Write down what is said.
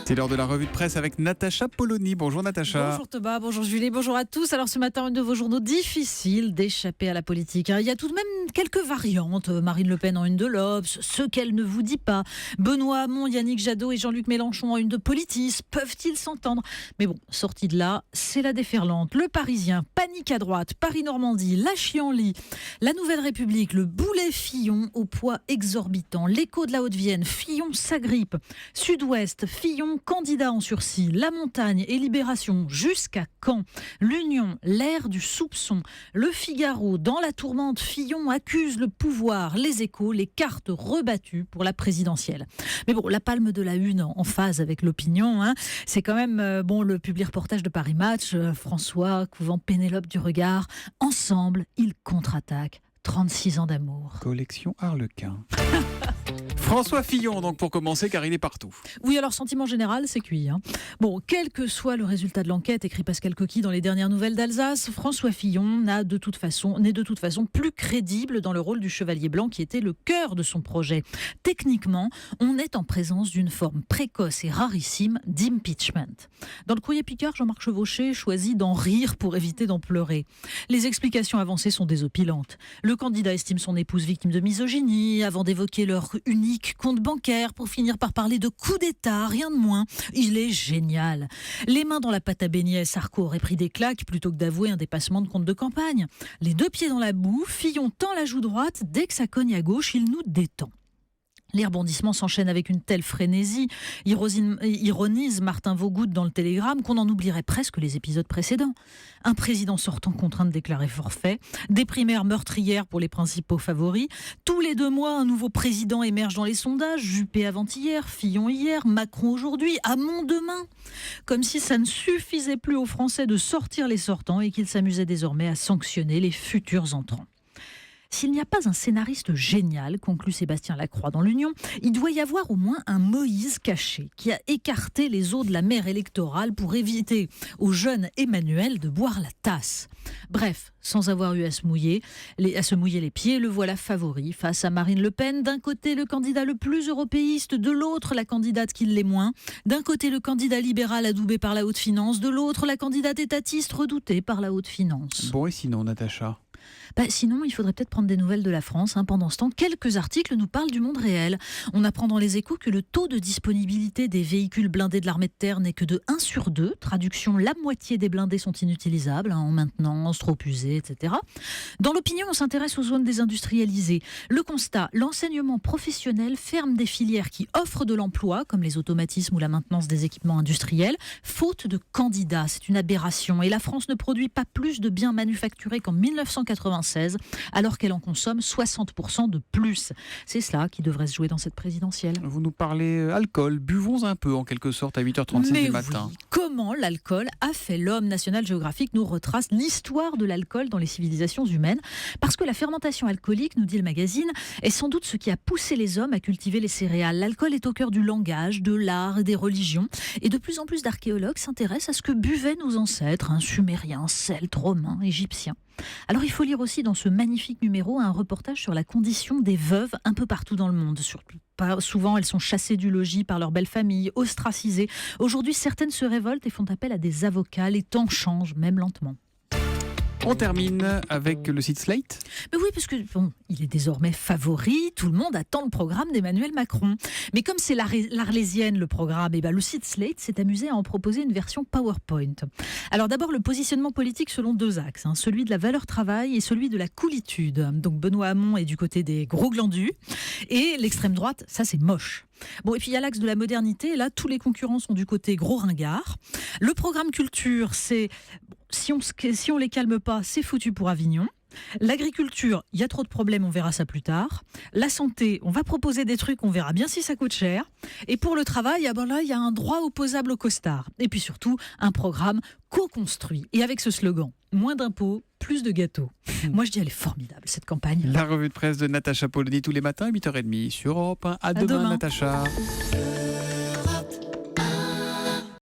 C'est l'heure de la revue de presse avec Natacha Polony. Bonjour Natacha. Bonjour Thomas, bonjour Julie, bonjour à tous. Alors ce matin, une de vos journaux, difficile d'échapper à la politique. Il y a tout de même quelques variantes. Marine Le Pen en une de l'Obs, ce qu'elle ne vous dit pas. Benoît Hamon, Yannick Jadot et Jean-Luc Mélenchon en une de Politis. Peuvent-ils s'entendre ? Mais bon, sortie de là, c'est la déferlante. Le Parisien, panique à droite, Paris-Normandie, la Chienlit, la Nouvelle République, le boulet Fillon au poids exorbitant. L'Écho de la Haute-Vienne, Fillon s'agrippe. Sud-Ouest, Fillon candidat en sursis. La Montagne et Libération, jusqu'à quand ? L'Union, l'ère du soupçon. Le Figaro, dans la tourmente, Fillon accuse le pouvoir. Les Échos, les cartes rebattues pour la présidentielle. Mais bon, la palme de la une en phase avec l'opinion, c'est quand même le public reportage de Paris Match, François couvant Pénélope du regard. Ensemble, ils contre-attaquent. 36 ans d'amour. Collection Harlequin. François Fillon, donc pour commencer, car il est partout. Oui, alors sentiment général, c'est cuit. Bon, quel que soit le résultat de l'enquête, écrit Pascal Coquy dans les dernières nouvelles d'Alsace, François Fillon n'est de toute façon plus crédible dans le rôle du chevalier blanc qui était le cœur de son projet. Techniquement, on est en présence d'une forme précoce et rarissime d'impeachment. Dans le courrier Picard, Jean-Marc Chevauché choisit d'en rire pour éviter d'en pleurer. Les explications avancées sont désopilantes. Le candidat estime son épouse victime de misogynie avant d'évoquer leur unique compte bancaire pour finir par parler de coup d'État, rien de moins. Il est génial. Les mains dans la pâte à beignets, Sarko aurait pris des claques plutôt que d'avouer un dépassement de compte de campagne. Les deux pieds dans la boue, Fillon tend la joue droite, dès que ça cogne à gauche, il nous détend. Les rebondissements s'enchaînent avec une telle frénésie, ironise Martin Vaugoud dans le Télégramme, qu'on en oublierait presque les épisodes précédents. Un président sortant contraint de déclarer forfait, des primaires meurtrières pour les principaux favoris, tous les 2 mois un nouveau président émerge dans les sondages, Juppé avant-hier, Fillon hier, Macron aujourd'hui, Hamon demain. Comme si ça ne suffisait plus aux Français de sortir les sortants et qu'ils s'amusaient désormais à sanctionner les futurs entrants. S'il n'y a pas un scénariste génial, conclut Sébastien Lacroix dans l'Union, il doit y avoir au moins un Moïse caché qui a écarté les eaux de la mer électorale pour éviter au jeune Emmanuel de boire la tasse. Bref, sans avoir eu à se mouiller les pieds, le voilà favori face à Marine Le Pen. D'un côté, le candidat le plus européiste, de l'autre, la candidate qui l'est moins. D'un côté, le candidat libéral adoubé par la haute finance, de l'autre, la candidate étatiste redoutée par la haute finance. Bon, et sinon, Natacha ? Sinon, il faudrait peut-être prendre des nouvelles de la France. Pendant ce temps, quelques articles nous parlent du monde réel. On apprend dans les Échos que le taux de disponibilité des véhicules blindés de l'armée de terre n'est que de 1 sur 2. Traduction, la moitié des blindés sont inutilisables, en maintenance, trop usés, etc. Dans l'opinion, on s'intéresse aux zones désindustrialisées. Le constat, l'enseignement professionnel ferme des filières qui offrent de l'emploi, comme les automatismes ou la maintenance des équipements industriels, faute de candidats. C'est une aberration. Et la France ne produit pas plus de biens manufacturés qu'en 1996, alors qu'elle en consomme 60% de plus. C'est cela qui devrait se jouer dans cette présidentielle. Vous nous parlez alcool, buvons un peu en quelque sorte à 8h36 du matin. Oui. Comment l'alcool a fait l'homme? National Geographic nous retrace l'histoire de l'alcool dans les civilisations humaines, parce que la fermentation alcoolique, nous dit le magazine, est sans doute ce qui a poussé les hommes à cultiver les céréales. L'alcool est au cœur du langage, de l'art et des religions, et de plus en plus d'archéologues s'intéressent à ce que buvaient nos ancêtres, sumériens, celtes, romains, égyptiens. Alors il faut lire aussi dans ce magnifique numéro un reportage sur la condition des veuves un peu partout dans le monde. Souvent elles sont chassées du logis par leur belle famille, ostracisées. Aujourd'hui, certaines se révoltent et font appel à des avocats. Les temps changent, même lentement. On termine avec le site Slate. Mais oui, parce que il est désormais favori. Tout le monde attend le programme d'Emmanuel Macron. Mais comme c'est l'Arlésienne le programme, le site Slate s'est amusé à en proposer une version PowerPoint. Alors d'abord, le positionnement politique selon 2 axes, celui de la valeur travail et celui de la coolitude. Donc Benoît Hamon est du côté des gros glandus et l'extrême droite, ça c'est moche. Bon, et puis il y a l'axe de la modernité. Là, tous les concurrents sont du côté gros ringard. Le programme culture, c'est si on les calme pas, c'est foutu pour Avignon. L'agriculture, il y a trop de problèmes, on verra ça plus tard. La santé, on va proposer des trucs, on verra bien si ça coûte cher. Et pour le travail, là, il y a un droit opposable aux costards. Et puis surtout, un programme co-construit. Et avec ce slogan, moins d'impôts, plus de gâteaux. Moi, je dis, elle est formidable, cette campagne. La revue de presse de Natacha Polony tous les matins à 8h30 sur Europe 1. À demain, Natacha.